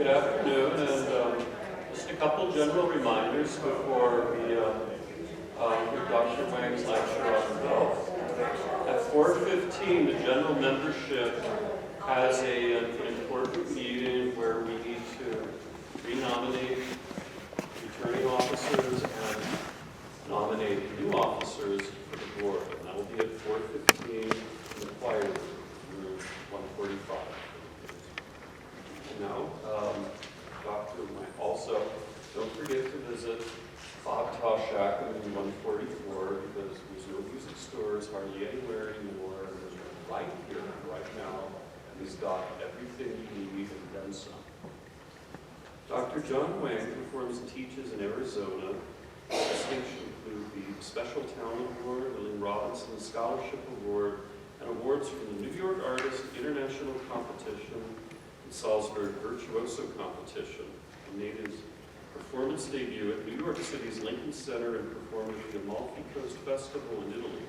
Good afternoon, and just a couple general reminders before we give Dr. Hwang's lecture on health. At 4:15, the general membership has an important meeting where we need to renominate returning officers and nominate new officers for the board. And that will be at 4:15 in the choir room 145. Now, Dr. Hwang, also, don't forget to visit Bob Toshak in 144 because there's no music stores hardly anywhere anymore. And there's one right here, right now, and he's got everything you need and then some. Dr. John Hwang performs and teaches in Arizona. Distinctions include the Special Talent Award, William Robinson Scholarship Award, and awards from the New York Artist International Competition, Salzburg Virtuoso Competition, and made his performance debut at New York City's Lincoln Center and performed at the Amalfi Coast Festival in Italy.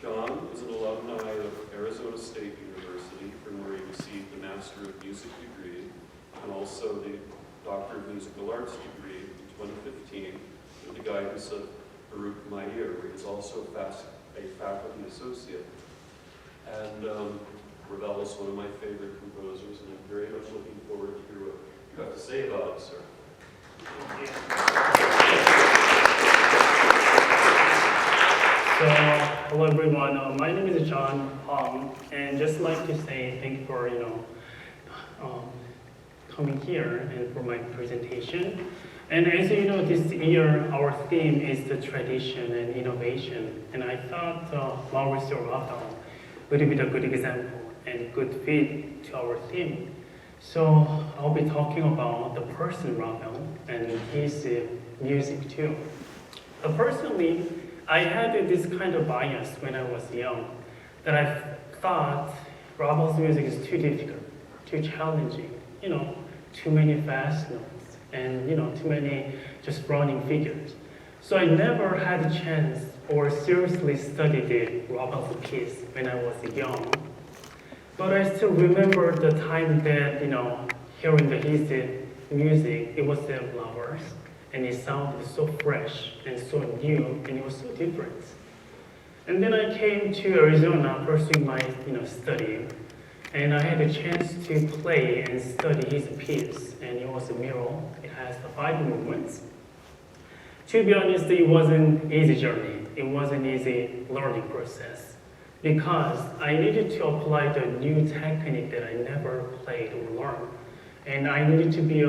John is an alumni of Arizona State University, from where he received the Master of Music degree and also the Doctor of Musical Arts degree in 2015 with the guidance of Baruch Meir, where he's also a faculty associate. And Ravel is one of my favorite composers, and I'm very much looking forward to hear what you have to say about it, sir. Thank you. So, hello everyone. My name is John Hwang, and just like to say thank you for coming here and for my presentation. And as you know, this year our theme is the tradition and innovation, and I thought Mauricio Ravel would be a good example and good fit to our theme. So I'll be talking about the person Ravel and his music too. Personally, I had this kind of bias when I was young, that I thought Ravel's music is too difficult, too challenging, too many fast notes, and too many just running figures. So I never had a chance or seriously studied Ravel's piece when I was young. But I still remember the time that, hearing his music, it was the flowers, and it sounded so fresh and so new, and it was so different. And then I came to Arizona pursuing my, study, and I had a chance to play and study his piece, and it was a mural. It has the 5 movements. To be honest, it wasn't an easy journey. It wasn't an easy learning process, because I needed to apply the new technique that I never played or learned. And I needed to be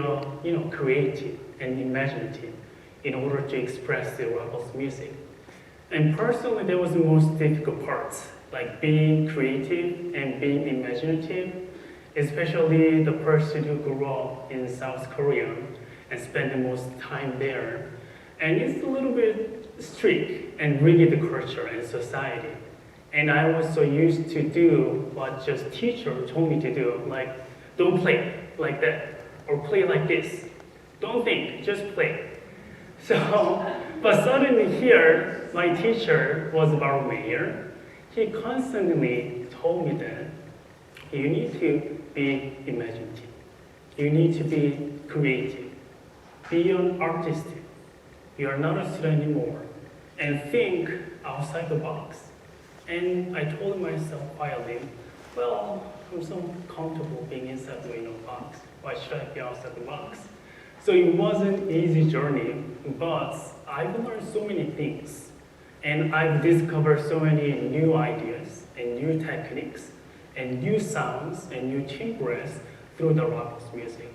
creative and imaginative in order to express the Ravel's music. And personally, that was the most difficult part, like being creative and being imaginative, especially the person who grew up in South Korea and spent the most time there. And it's a little bit strict and rigid culture and society. And I was so used to do what just teacher told me to do, like don't play like that or play like this. Don't think, just play. So, but suddenly here, my teacher was Baruch Meir. He constantly told me that you need to be imaginative. You need to be creative. Be an artist. You are not a student anymore. And think outside the box. And I told myself quietly, well, I'm so comfortable being inside the box. Why should I be outside the box? So it wasn't an easy journey, but I've learned so many things. And I've discovered so many new ideas and new techniques and new sounds and new timbres through the Ravel's music.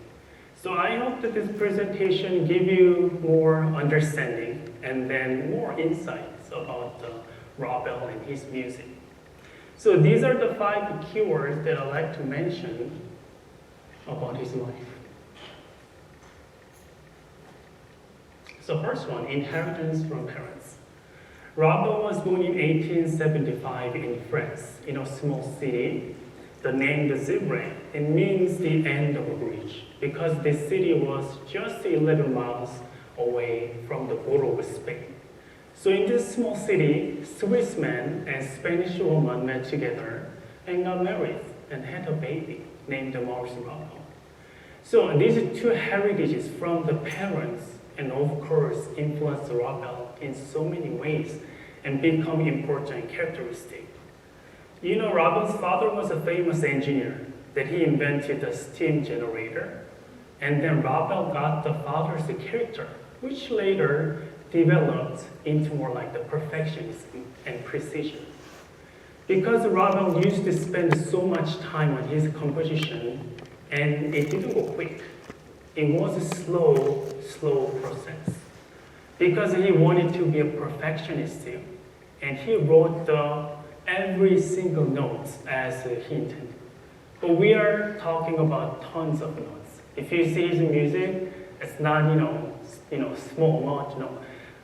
So I hope that this presentation give you more understanding and then more insights about Ravel and his music. So these are the 5 keywords that I'd like to mention about his life. So first one, inheritance from parents. Ravel was born in 1875 in France, in a small city. The name the Zivre, it means the end of a bridge, because this city was just 11 miles away from the border with Spain. So in this small city, Swiss man and Spanish woman met together and got married and had a baby named Maurice Ravel. So these two heritages from the parents and of course influence Ravel in so many ways and become important characteristic. You know, Ravel's father was a famous engineer that he invented the steam generator, and then Ravel got the father's character, which later developed into more like the perfectionism and precision. Because Ravel used to spend so much time on his composition, and it didn't go quick. It was a slow process. Because he wanted to be a perfectionist, and he wrote every single note as he intended. But we are talking about tons of notes. If you see his music, it's not small amount,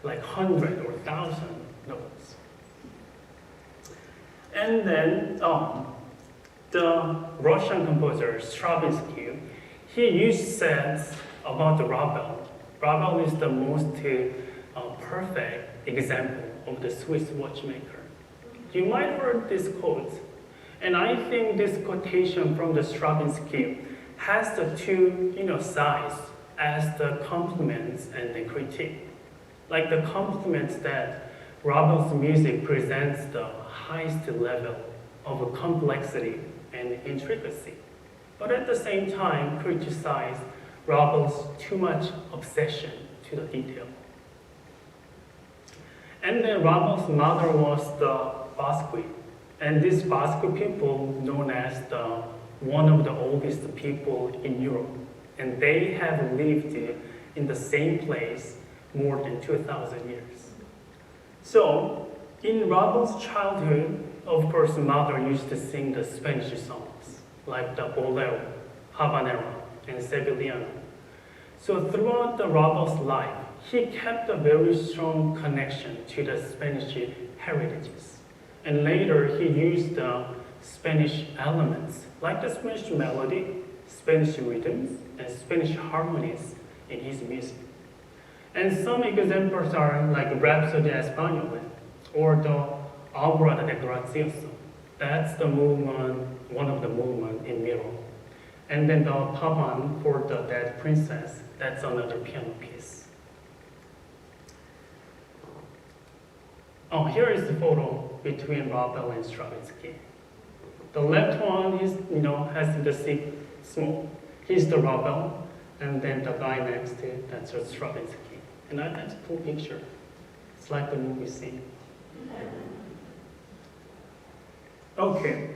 like 100 or 1,000 notes. And then the Russian composer Stravinsky, he used says about the Ravel. Ravel is the most perfect example of the Swiss watchmaker. You might have heard this quote, and I think this quotation from the Stravinsky has the two sides as the compliments and the critique. Like the compliments that Ravel's music presents the highest level of complexity and intricacy, but at the same time criticize Ravel's too much obsession to the detail. And then Ravel's mother was the Basque, and these Basque people known as one of the oldest people in Europe, and they have lived in the same place more than 2,000 years. So, in Ravel's childhood, of course, mother used to sing the Spanish songs, like the Bolero, Habanera, and Sevillano. So throughout the Ravel's life, he kept a very strong connection to the Spanish heritages. And later, he used the Spanish elements, like the Spanish melody, Spanish rhythms, and Spanish harmonies in his music. And some examples are like Rhapsody Española or the Alborada de Gracioso. That's the movement, one of the movements in Miro. And then the Pavan for the Dead Princess, that's another piano piece. Oh, here is the photo between Ravel and Stravinsky. The left one is, has the seat small. He's the Ravel, and then the guy next to it, that's a Stravinsky. And that's a cool picture. It's like the movie scene. Okay.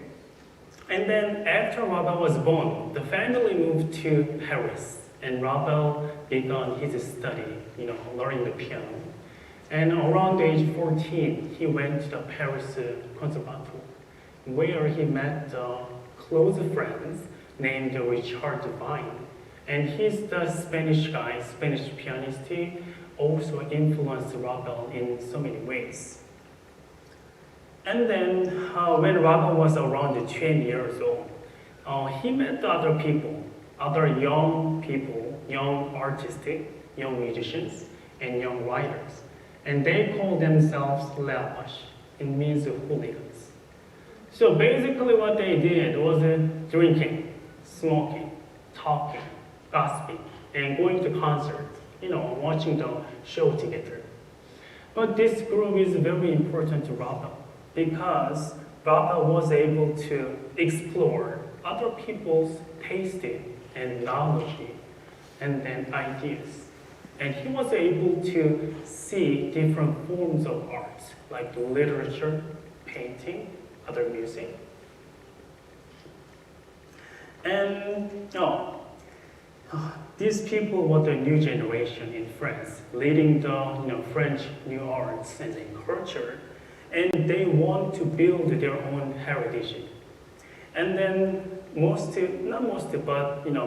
And then after Ravel was born, the family moved to Paris, and Ravel began his study, learning the piano. And around age 14, he went to the Paris Conservatoire, where he met close friends named Richard Vine. And he's the Spanish guy, Spanish pianist. He also influenced Ravel in so many ways. And then when Ravel was around 20 years old, he met other people, other young people, young artists, young musicians, and young writers. And they called themselves Leapash. It means hooligans. So basically what they did was drinking, smoking, talking, gossiping, and going to concerts, watching the show together. But this group is very important to Ravel because Ravel was able to explore other people's taste and knowledge and then ideas. And he was able to see different forms of art, like literature, painting, other music. And these people were the new generation in France, leading the French new arts and culture, and they want to build their own heritage. And then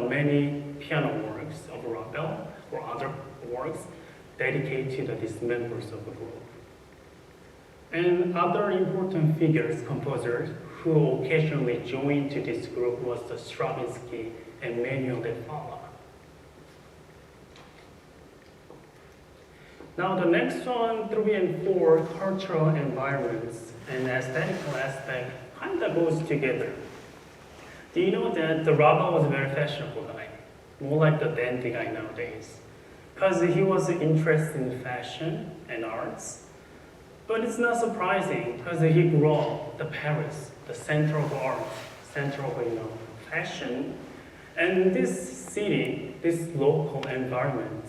many piano works of Ravel or other works dedicated to these members of the group. And other important figures, composers, who occasionally joined to this group was the Stravinsky and Manuel de Falla. Now the next one, 3 and 4, cultural environments and aesthetical aspect kind of goes together. Do you know that the Ravel was a very fashionable guy? more like the dandy guy nowadays. Because he was interested in fashion and arts. But it's not surprising because he grew up in Paris, the center of art, center of fashion. And this city, this local environment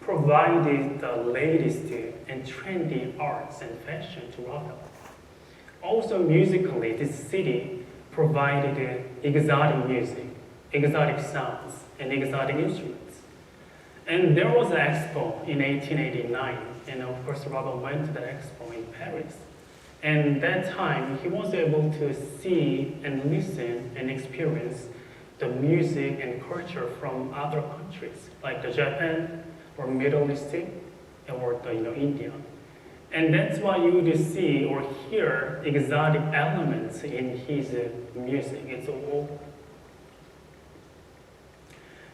provided the latest and trendy arts and fashion to Rotterdam. Also musically, this city provided exotic music, exotic sounds, and exotic instruments. And there was an expo in 1889, and of course Robert went to that expo in Paris. And that time, he was able to see and listen and experience the music and culture from other countries, like the Japan or Middle East or the India. And that's why you would see or hear exotic elements in his music. It's all.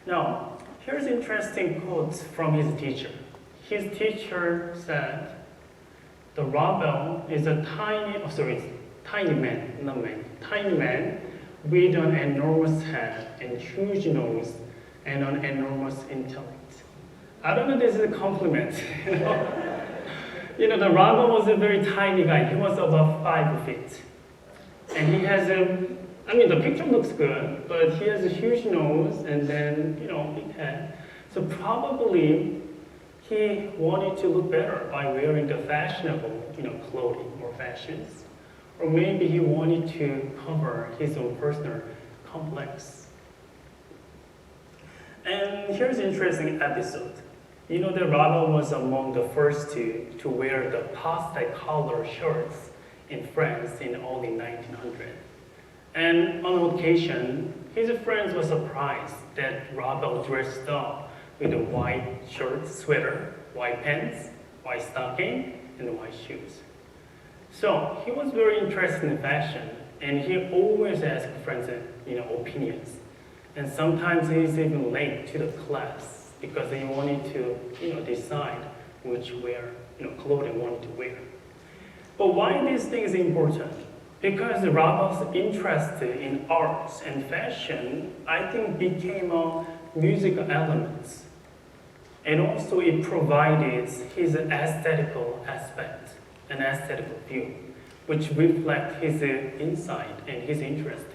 Now, here's interesting quotes from his teacher. His teacher said, "The Ravel is a tiny man with an enormous head and huge nose and an enormous intellect." I don't know if this is a compliment. The Ravel was a very tiny guy. He was about 5 feet. And he has the picture looks good, but he has a huge nose and then, big head. So probably he wanted to look better by wearing the fashionable, clothing or fashions. Or maybe he wanted to cover his own personal complex. And here's an interesting episode. That Ravel was among the first to wear the pastel color shirts in France in early 1900. And on occasion, his friends were surprised that Ravel dressed up with a white shirt, sweater, white pants, white stocking, and white shoes. So he was very interested in fashion, and he always asked friends, opinions. And sometimes he's even late to the class because he wanted to, decide which clothing he wanted to wear. But why this thing is important? Because Ravel's interest in arts and fashion, I think, became a musical element. And also it provided his aesthetical aspect, an aesthetical view, which reflect his insight and his interest.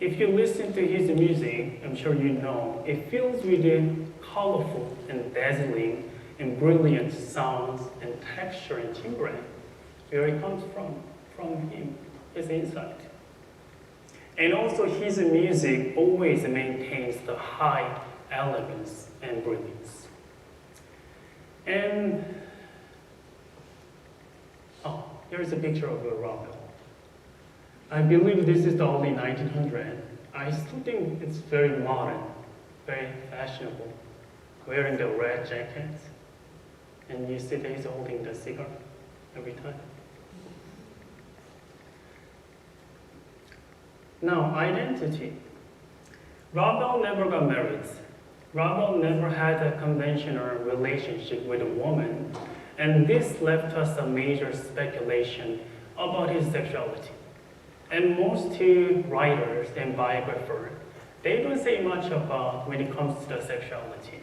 If you listen to his music, I'm sure you know, it fills with colorful and dazzling and brilliant sounds and texture and timbre. Where it comes from him, his insight. And also his music always maintains the high elegance and brilliance. And, here's a picture of Ravel. I believe this is the early 1900s. I still think it's very modern, very fashionable, wearing the red jacket, and you see that he's holding the cigar every time. Now, identity. Ravel never got married. Ravel never had a conventional relationship with a woman, and this left us a major speculation about his sexuality. And most writers and biographers, they don't say much about when it comes to the sexuality,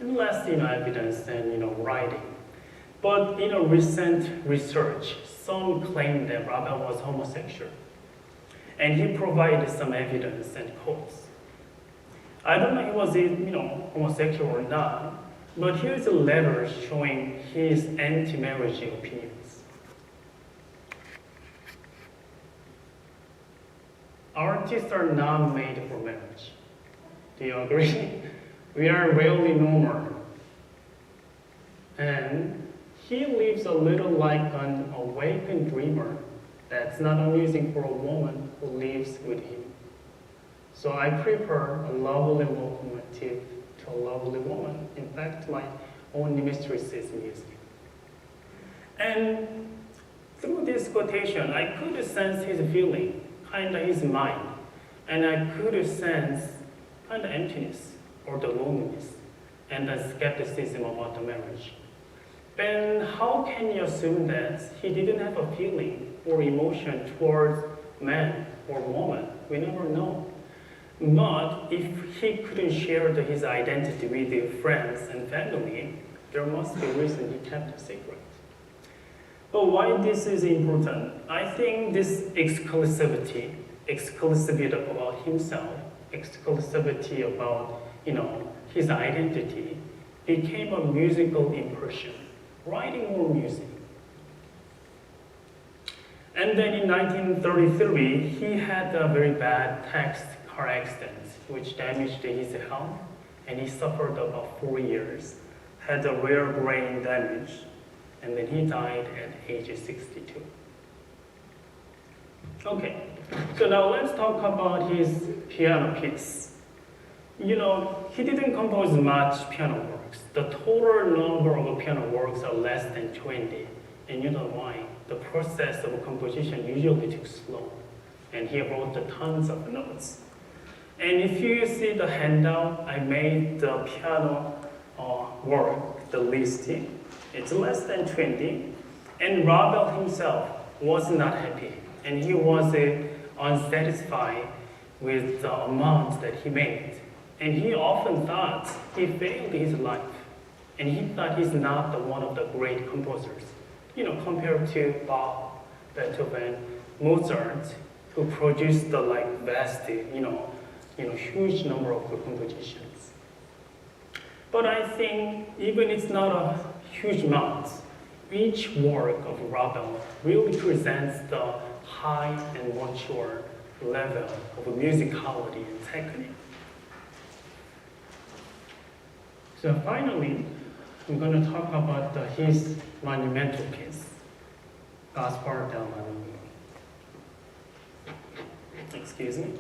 unless evidence and writing. But recent research, some claim that Ravel was homosexual, and he provided some evidence and quotes. I don't know if he was homosexual or not, but here's a letter showing his anti-marriage opinions. Artists are not made for marriage. Do you agree? We are rarely normal. And he lives a little like an awakened dreamer. That's not amusing for a woman who lives with him. So I prefer a lovely locomotive to a lovely woman. In fact, my own mistress is music. And through this quotation, I could sense his feeling, kind of his mind, and I could sense kind of emptiness or the loneliness and the skepticism about the marriage. Then how can you assume that he didn't have a feeling or emotion towards man or woman? We never know. But if he couldn't share his identity with his friends and family, there must be a reason he kept it secret. But why this is important? I think this exclusivity about himself, exclusivity about his identity, became a musical impression, writing more music. And then in 1933, he had a very bad car accident, which damaged his health, and he suffered about 4 years, had a rare brain damage, and then he died at age 62. Okay, so now let's talk about his piano piece. He didn't compose much piano works. The total number of piano works are less than 20. And you know why? The process of composition usually took slow. And he wrote tons of notes. And if you see the handout, I made the piano work, the listing. It's less than 20. And Ravel himself was not happy. And he was unsatisfied with the amount that he made. And he often thought he failed his life. And he thought he's not one of the great composers. Compared to Bach, Beethoven, Mozart, who produced the vast, huge number of compositions. But I think even it's not a huge amount, each work of Ravel really presents the high and mature level of musicality and technique. So finally, I'm going to talk about his monumental piece, Gaspar del Manui. Excuse me.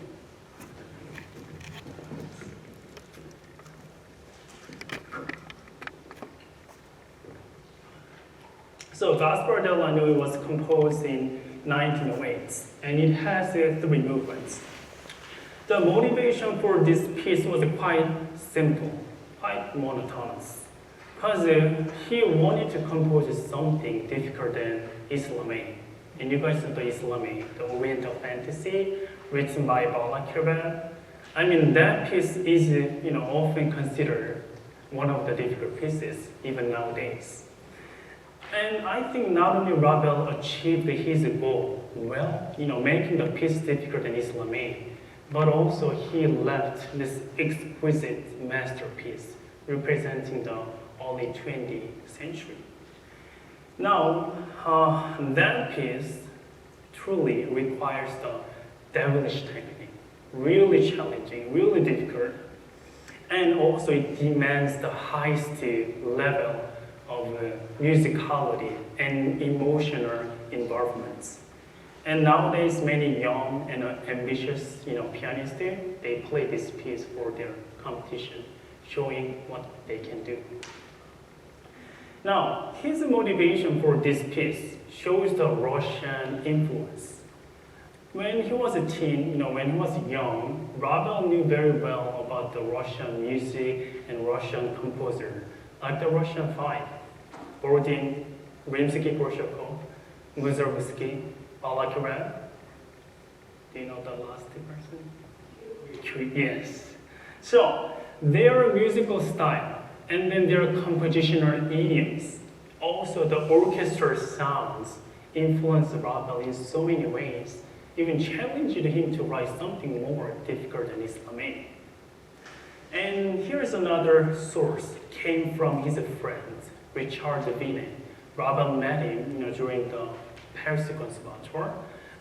So Gaspar del Manui was composed in 1908, and it has 3 movements. The motivation for this piece was quite simple, quite monotonous, because he wanted to compose something difficult than Islami. And you guys know the Islami, the Oriental fantasy, written by Balakirev. I mean, that piece is often considered one of the difficult pieces, even nowadays. And I think not only Ravel achieved his goal well, making the piece difficult than Islami, but also he left this exquisite masterpiece representing the early 20th century. Now, that piece truly requires the devilish technique, really challenging, really difficult, and also it demands the highest level of musicality and emotional involvements. And nowadays, many young and ambitious, pianists, they play this piece for their competition, showing what they can do. Now, his motivation for this piece shows the Russian influence. When he was a teen, when he was young, Ravel knew very well about the Russian music and Russian composer, like the Russian Five, Borodin, Rimsky-Korsakov, Mussorgsky, Balakirev. Do you know the last person? Yes. So, their musical style and then their compositional idioms, also the orchestral sounds, influenced Ravel in so many ways, even challenged him to write something more difficult than Islami. And here's another source, came from his friend, Richard Vinet. Ravel met him during the Paris Conservatoire,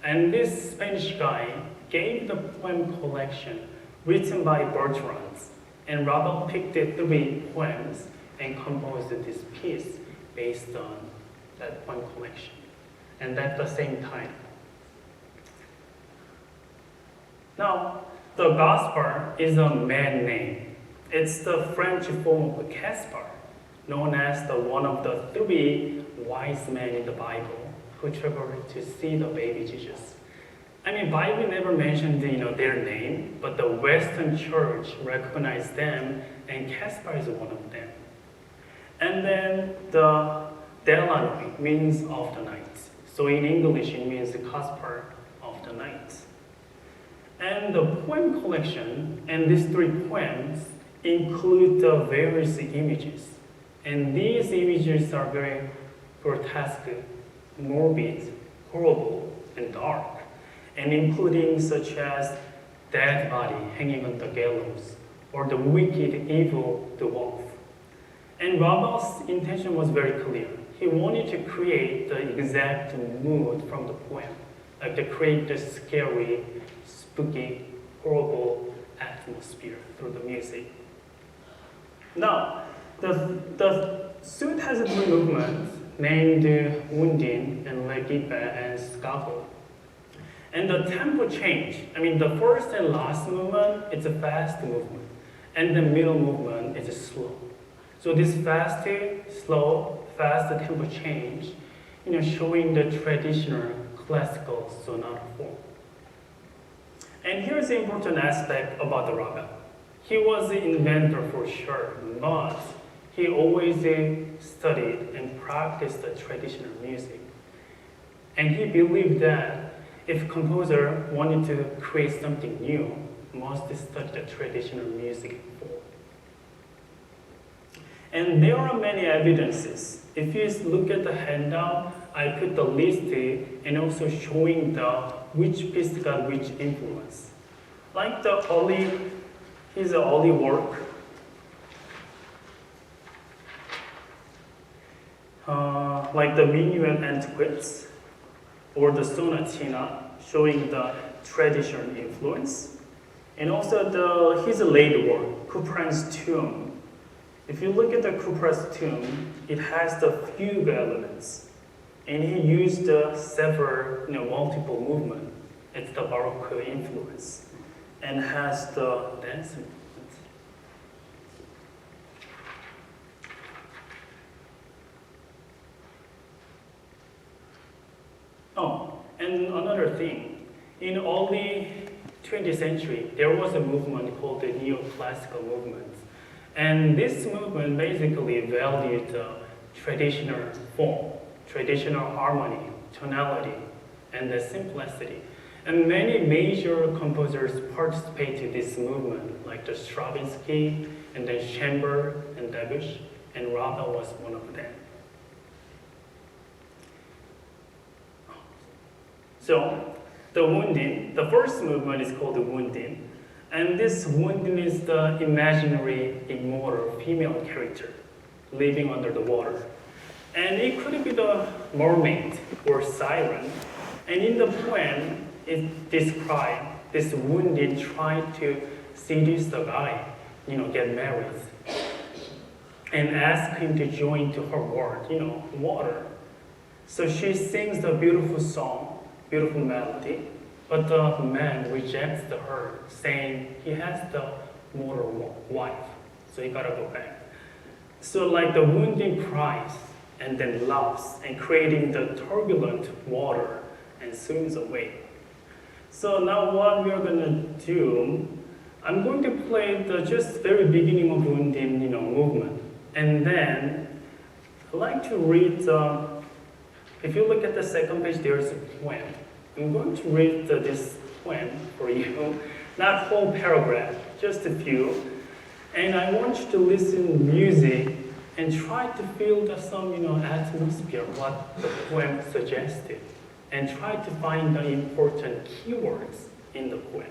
and this Spanish guy gave the poem collection written by Bertrand, and Ravel picked 3 poems and composed this piece based on that poem collection. And at the same time. Now, the Gaspar is a man name. It's the French form of Caspar, known as one of the 3 wise men in the Bible who traveled to see the baby Jesus. I mean, Bible never mentioned their name, but the Western Church recognized them, and Caspar is one of them. And then the Delannoy means of the night. So in English, it means Caspar of the night. And the poem collection and these three poems include the various images. And these images are very grotesque, morbid, horrible, and dark, and including such as dead body hanging on the gallows, or the wicked, evil dwarf. And Ravel's intention was very clear. He wanted to create the exact mood from the poem, like to create the scary, spooky, horrible atmosphere through the music. Now, the suite has three movements named Wounding and Legipe and Scaffold. And the tempo change. I mean, the first and last movement, it's a fast movement. And the middle movement is slow. So this fast, slow, fast tempo change, showing the traditional classical sonata form. And here's the important aspect about the Ravel. He was the inventor for sure, but he always studied and practiced the traditional music. And he believed that if composer wanted to create something new, must study the traditional music form. And there are many evidences. If you look at the handout, I put the list and also showing which piece got which influence. Like his early work, like the Minuet Antiquates or the Sonatina, showing the traditional influence. And also his late work, Couperin's Tomb. If you look at the Couperin's Tomb, it has the fugue elements. And he used several, multiple movements. It's the Baroque influence. And has the dance movement. Oh, and another thing. In early 20th century, there was a movement called the neoclassical movement. And this movement basically valued traditional form, traditional harmony, tonality, and the simplicity. And many major composers participated in this movement, like the Stravinsky, and then Chambers and Debussy, and Ravel was one of them. So, the Wounding, the first movement is called the Wounding, and this Wounding is the imaginary, immortal female character living under the water. And it could be the mermaid or siren. And in the poem, it describes this Wounding trying to seduce the guy, get married, and ask him to join to her world, water. So she sings the beautiful song, beautiful melody, but the man rejects her, saying he has the mortal wife, so he gotta go back. So like the Wounding cries and then laughs and creating the turbulent water and swims away. So now what we are gonna do, I'm going to play the just very beginning of Wounding, movement, and then I'd like to read. If you look at the second page, there's a poem. I'm going to read this poem for you, not whole paragraph, just a few, and I want you to listen music and try to feel some, atmosphere, what the poem suggested, and try to find the important keywords in the poem.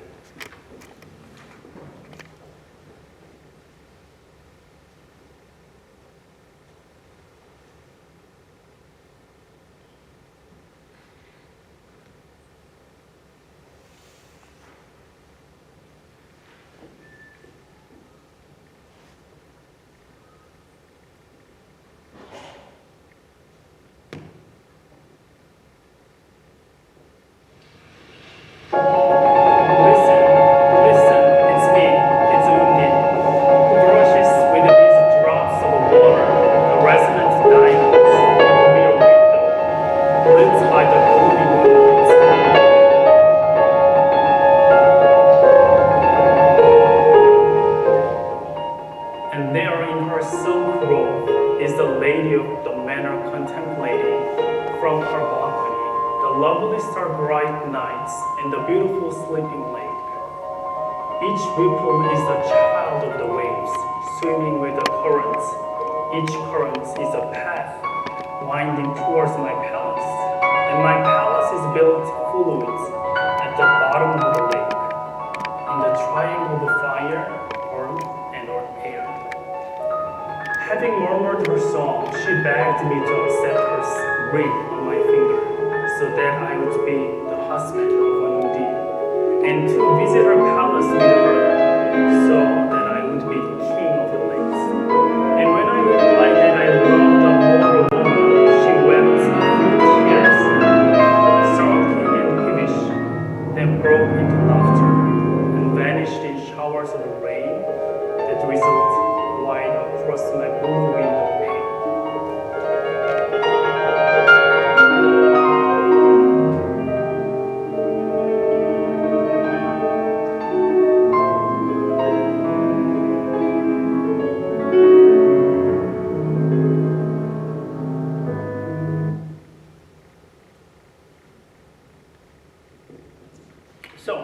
From her balcony, the lovely star-bright nights and the beautiful sleeping lake. Each ripple is a child of the waves, swimming with the currents. Each current is a path winding towards my palace. And my palace is built fluid at the bottom of the lake, in the triangle of fire, earth, and air. Having murmured her song, she begged me to accept her ring on my finger, so that I would be the husband of Anundi, and to visit her palace with her, so that I would be the king of the lakes. And when I replied that I loved the mortal woman, she wept through tears, sulking and peevish, then broke into laughter and vanished in showers of rain that drizzled wide across my blue window pane. So,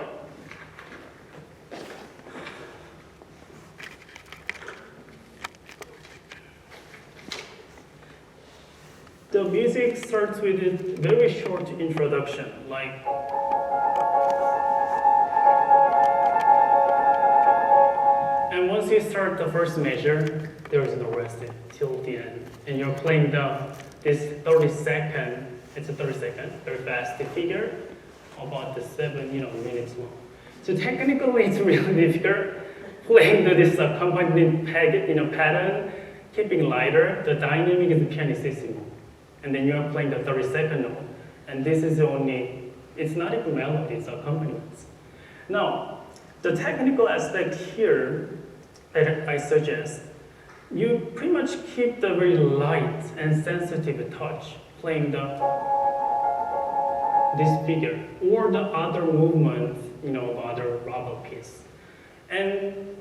the music starts with a very short introduction, like and once you start the first measure, there is no rest till the end. And you're playing this 30-second, it's a 30-second, very fast figure, about the 7 minutes long. So technically it's really difficult playing this accompanying pattern, keeping lighter. The dynamic is pianissimo. And then you are playing the 32nd note. And this is only, it's not even melody, it's accompaniments. Now, the technical aspect here that I suggest, you pretty much keep the very light and sensitive touch, playing this figure, or the other movement, of other rubber piece. And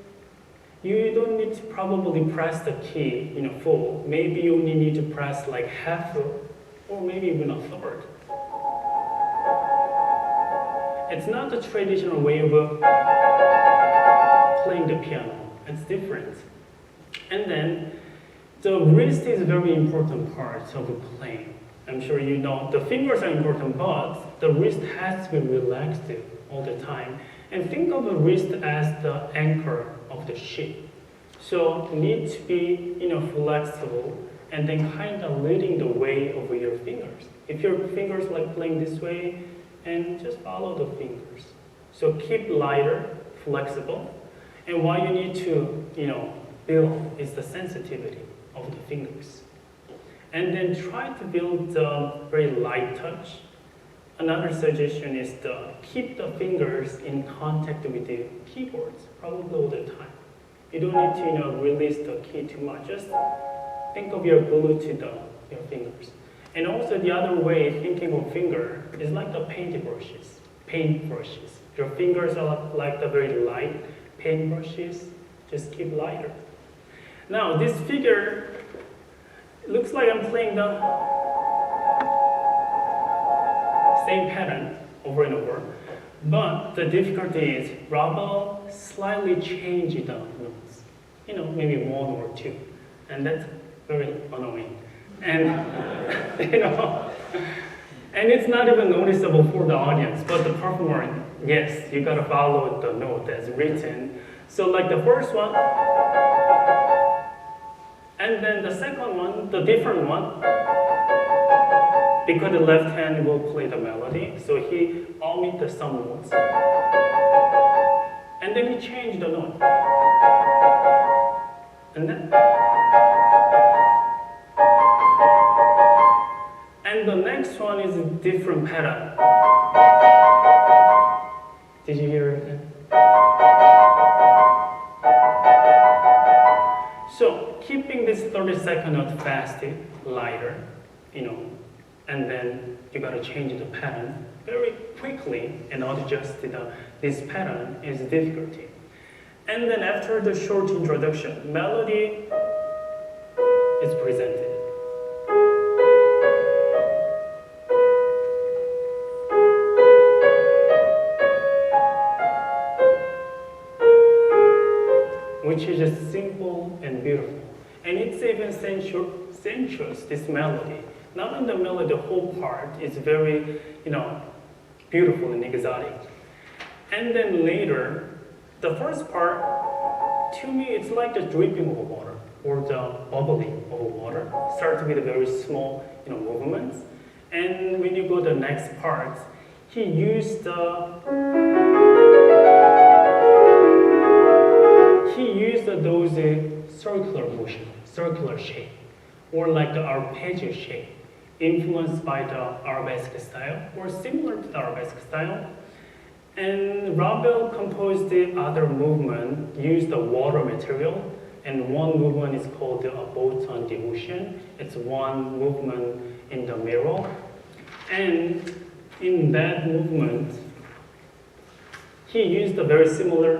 you don't need to probably press the key, full. Maybe you only need to press like half or maybe even a third. It's not the traditional way of playing the piano. It's different. And then the wrist is a very important part of playing. I'm sure you know the fingers are important, but the wrist has to be relaxed all the time. And think of the wrist as the anchor of the ship. So you need to be, flexible and then kind of leading the way over your fingers. If your fingers like playing this way, and just follow the fingers. So keep lighter, flexible, and what you need to, build is the sensitivity of the fingers. And then try to build a very light touch. Another suggestion is to keep the fingers in contact with the keyboards, probably all the time. You don't need to release the key too much. Just think of your glue to your fingers. And also the other way thinking of finger is like the paint brushes. Your fingers are like the very light paint brushes. Just keep lighter. Now this figure looks like I'm playing the same pattern over and over. But the difficulty is Rubble slightly change the notes. Maybe 1 or 2. And that's very annoying. And, and it's not even noticeable for the audience, but the performer, yes, you gotta follow the note as written. So like the first one, and then the second one, the different one, because the left hand will play the melody, so he omit the some notes. And then he changed the note. And then, and the next one is a different pattern. Did you hear it? So keeping this 30-second note fast, lighter, and then you gotta change the pattern very quickly and adjust this pattern is difficulty. And then after the short introduction, melody is presented. which is just simple and beautiful. And it's even sensuous, this melody. Not in the melody, the whole part is very, beautiful and exotic. And then later, the first part, to me, it's like the dripping of water or the bubbling of water. Start with a very small, movements. And when you go to the next part, he used those circular motion, circular shape, or like the arpeggio shape, influenced by the arabesque style, or similar to the arabesque style. And Ravel composed the other movement, used the water material, and one movement is called the boat on the ocean. It's one movement in the mirror. And in that movement, he used a very similar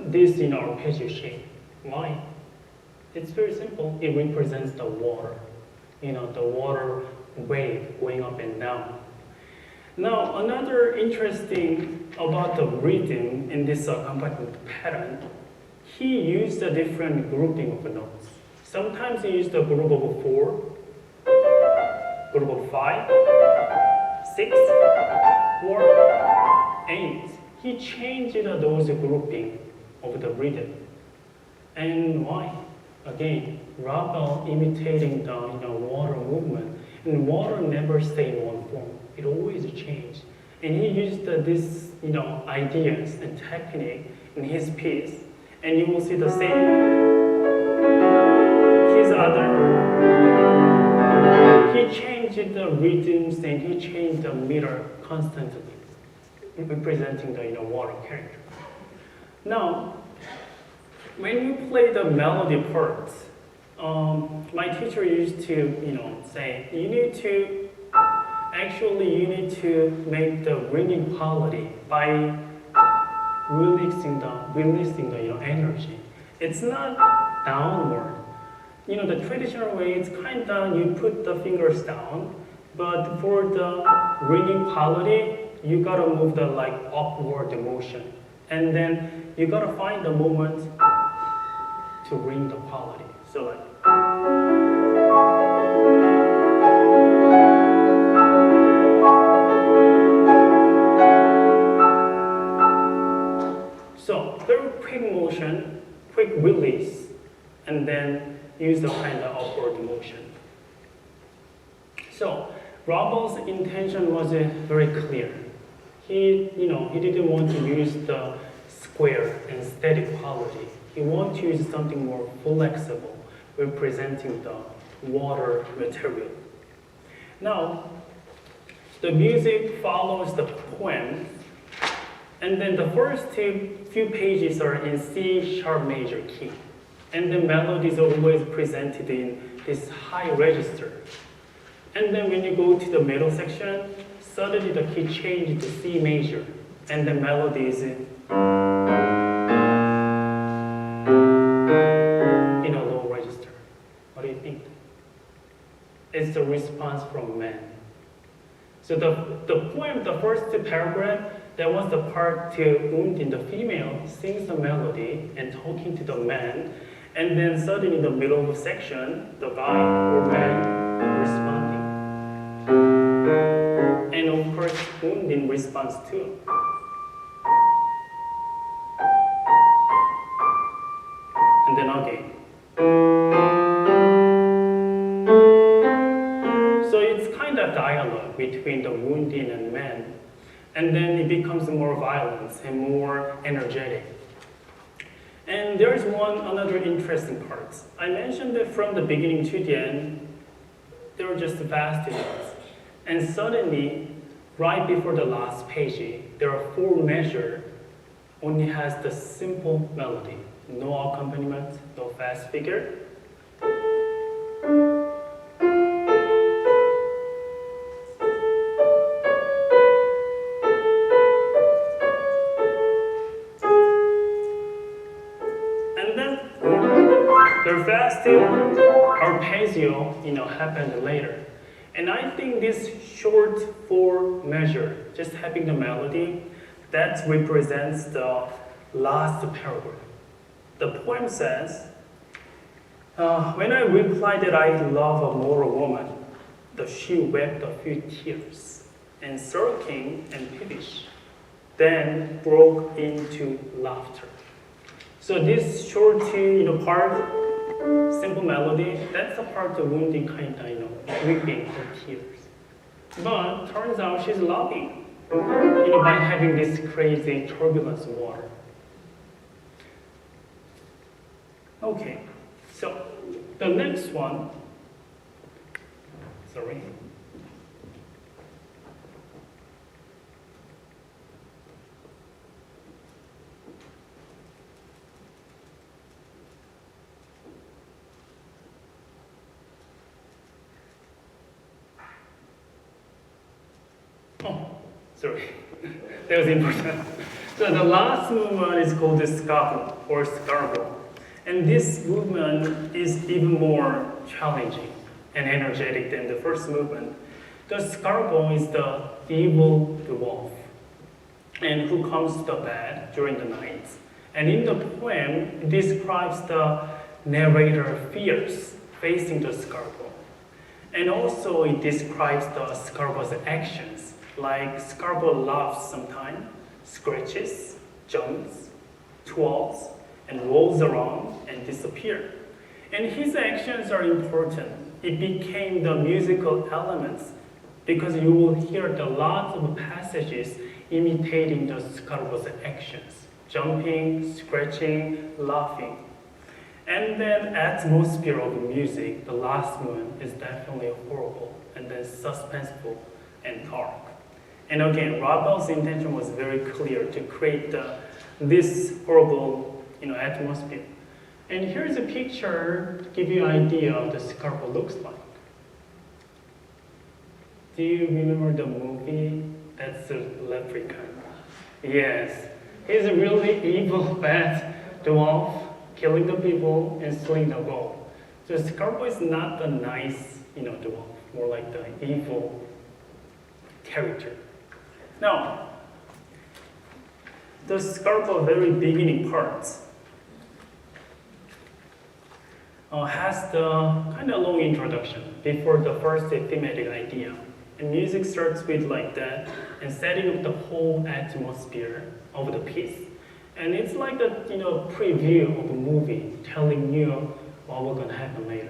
this in arpeggio shape. Why? It's very simple. It represents the water, the water wave going up and down. Now, another interesting about the rhythm in this accompaniment pattern, he used a different grouping of notes. Sometimes he used a group of 4, group of 5, 6, or 8. He changed those grouping of the rhythm. And why? Again, Ravel imitating the water movement, and water never stay in one form. It always changes. And he used this ideas and technique in his piece, and you will see the same. He changed the rhythms and he changed the meter constantly, representing the water character. Now, when you play the melody parts, my teacher used to, say, you need to make the ringing quality by releasing the energy. It's not downward. The traditional way, it's kind of you put the fingers down, but for the ringing quality, you gotta move the upward motion, and then you gotta find the moment to ring the quality. So very quick motion, quick release, and then use the kind of upward motion. So Ravel's intention was very clear. He didn't want to use the square and steady quality. He wanted to use something more flexible, representing the water material. Now, the music follows the poem, and then the first few pages are in C sharp major key. And the melody is always presented in this high register. And then when you go to the middle section, suddenly the key changes to C major, and the melody is in a low register. What do you think? It's the response from man. So the poem, the first paragraph, that was the part to in the female sings the melody and talking to the man. And then suddenly in the middle of the section, the guy or man responding. And of course, in response too. And then again. So it's kind of dialogue between the wounded and man. And then it becomes more violent and more energetic. And there's another interesting part. I mentioned that from the beginning to the end, there were just vast notes. And suddenly, right before the last page, there are 4 measures, only has the simple melody. No accompaniment, no fast figure. The fast arpeggio, happened later. And I think this short 4 measure, just having the melody, that represents the last paragraph. The poem says, when I replied that I love a mortal woman, she wept a few tears, and sulking and peevish, then broke into laughter. So this short part, simple melody, that's the part the wounding kind of, weeping or tears. But turns out she's loving, by having this crazy turbulence water. Okay, so the next one, sorry. Oh, sorry, that was important. So the last movement is called the scarborough or scarborough. And this movement is even more challenging and energetic than the first movement. The scarborough is the evil dwarf, and who comes to the bed during the night. And in the poem, it describes the narrator fears facing the scarborough. And also it describes the scarborough's actions, like Scarborough laughs sometimes, scratches, jumps, twirls, and rolls around and disappears. And his actions are important. It became the musical elements because you will hear a lot of passages imitating the Scarborough's actions, jumping, scratching, laughing. And then atmosphere of music, the last one is definitely horrible and then suspenseful and dark. And again, Ravel's intention was very clear to create this horrible atmosphere. And here's a picture to give you an idea of the Scarborough looks like. Do you remember the movie? That's the leprechaun. Yes, he's a really evil bad dwarf, killing the people and stealing the gold. So Scarborough is not the nice, dwarf, more like the evil character. Now, the Scarborough very beginning parts has the kind of long introduction before the first thematic idea. And music starts with like that and setting up the whole atmosphere of the piece. And it's like a preview of a movie telling you what will gonna happen later.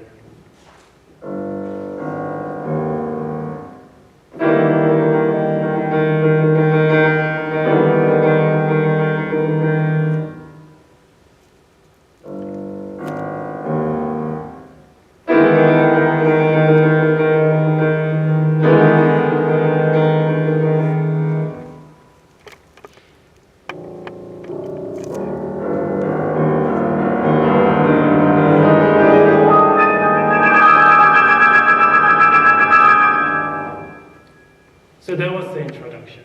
So that was the introduction.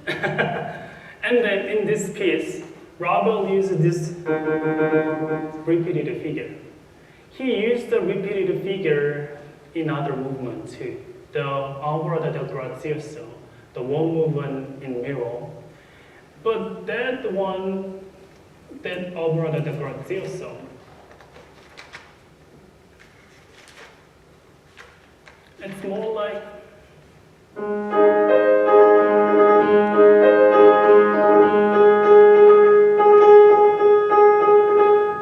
And then in this piece, Ravel used this repeated figure. He used the repeated figure in other movements too. The Alvarado del Grazioso, the one movement in mirror. But that Alvarado del Grazioso, it's more like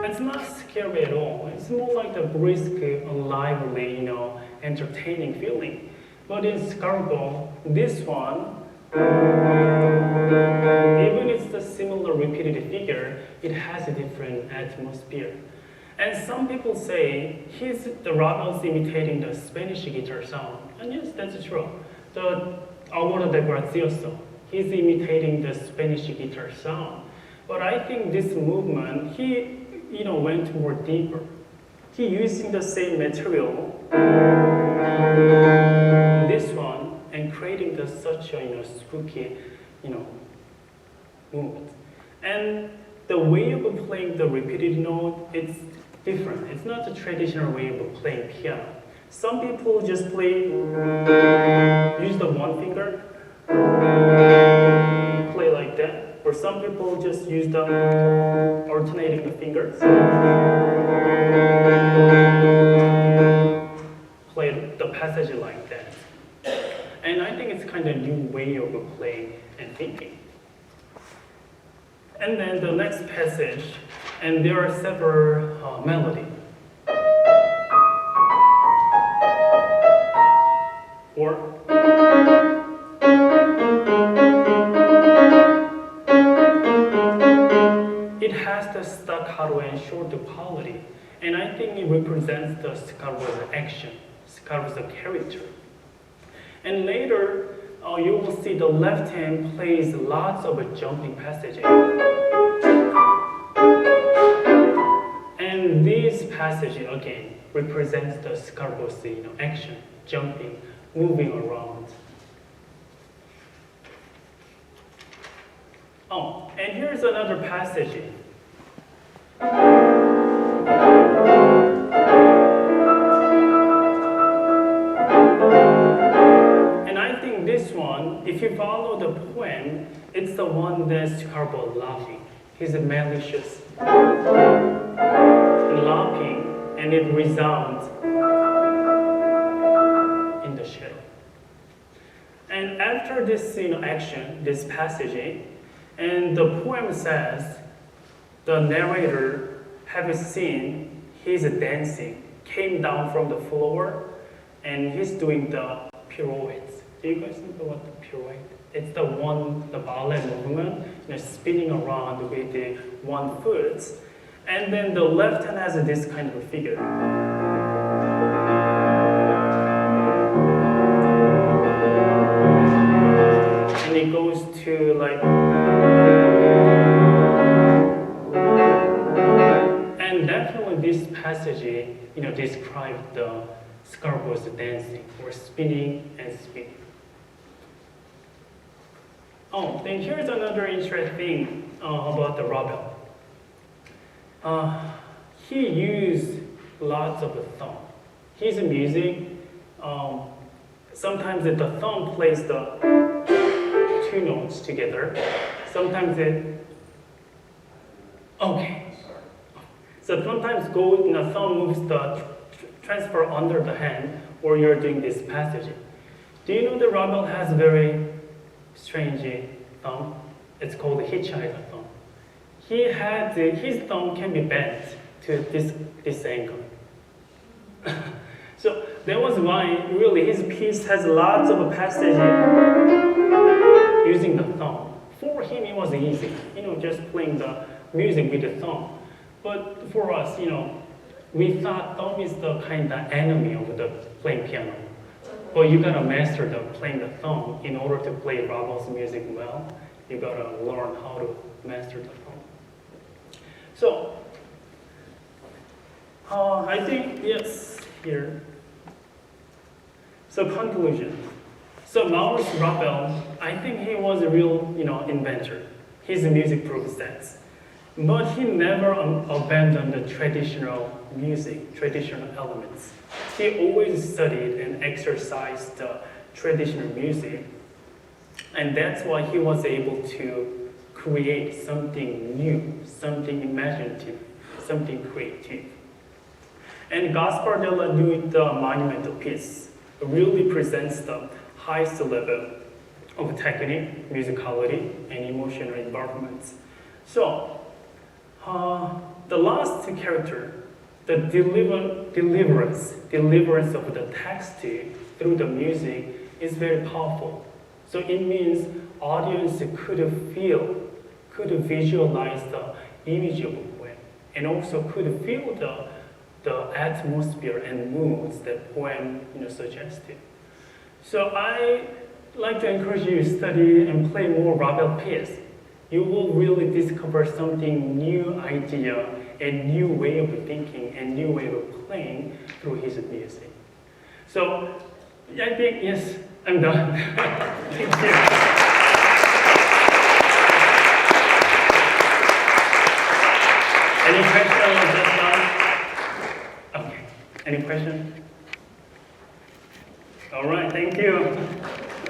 it's not scary at all. It's more like the brisk, lively, entertaining feeling. But in Scarborough, this one, even it's the similar repeated figure, it has a different atmosphere. And some people say the Ravel's imitating the Spanish guitar sound. And yes, that's true. The Alvaro de Grazioso, he's imitating the Spanish guitar sound. But I think this movement, he went more deeper. He using the same material, this one, and creating such a spooky, movement. And the way of playing the repeated note, it's different. It's not the traditional way of playing piano. Some people just play, use the one finger, play like that. Or some people just use the alternating the fingers, play the passage like that. And I think it's kind of a new way of playing and thinking. And then the next passage, and there are several melody. Or it has the staccato and short quality, and I think it represents the Scarbo's action, Scarbo's character. And later, you will see the left hand plays lots of jumping passages. And this passage, again, represents the Scarbo's action, jumping, moving around. Oh, and here's another passage. And I think this one, if you follow the poem, it's the one that's Scarbo laughing. He's malicious and laughing, and it resounds in the shadow. And after this action, this passage, and the poem says, the narrator have seen he's dancing, came down from the floor, and he's doing the pirouettes. Do you guys know what the pirouette? It's the ballet movement, spinning around with the one foot. And then the left hand has this kind of a figure. And it goes to like, and definitely this passage, describes the Scarbo's dancing or spinning and spinning. Oh, then here's another interesting thing about the Ravel. He used lots of the thumb. His music, sometimes the thumb plays the two notes together. Sometimes okay. So sometimes the thumb moves the transfer under the hand, or you're doing this passage. Do you know the Ravel has very strange thumb? It's called the hitchhiker thumb. His thumb can be bent to this angle. So that was why really his piece has lots of passages using the thumb. For him it was easy, just playing the music with the thumb. But for us, we thought thumb is the kind of enemy of the playing piano. But you gotta master playing the thumb in order to play Ravel's music well. You gotta learn how to master the thumb. So, I think, yes, here. So conclusion. So Maurice Ravel, I think he was a real, inventor. His music proves that. But he never abandoned the traditional music, traditional elements. He always studied and exercised the traditional music. And that's why he was able to create something new, something imaginative, something creative. And Gaspar de la Nuit, the monumental piece, really presents the highest level of technique, musicality, and emotional involvement. So, the last character, the deliverance of the text through the music is very powerful. So it means audience could visualize the image of a poem, and also could feel the atmosphere and moods that poem suggested. So I like to encourage you to study and play more Ravel piece. You will really discover something new idea, a new way of thinking, and new way of playing through his music. So I think, yes, I'm done. Thank you. Any questions on that one? Okay. Any question? All right, thank you.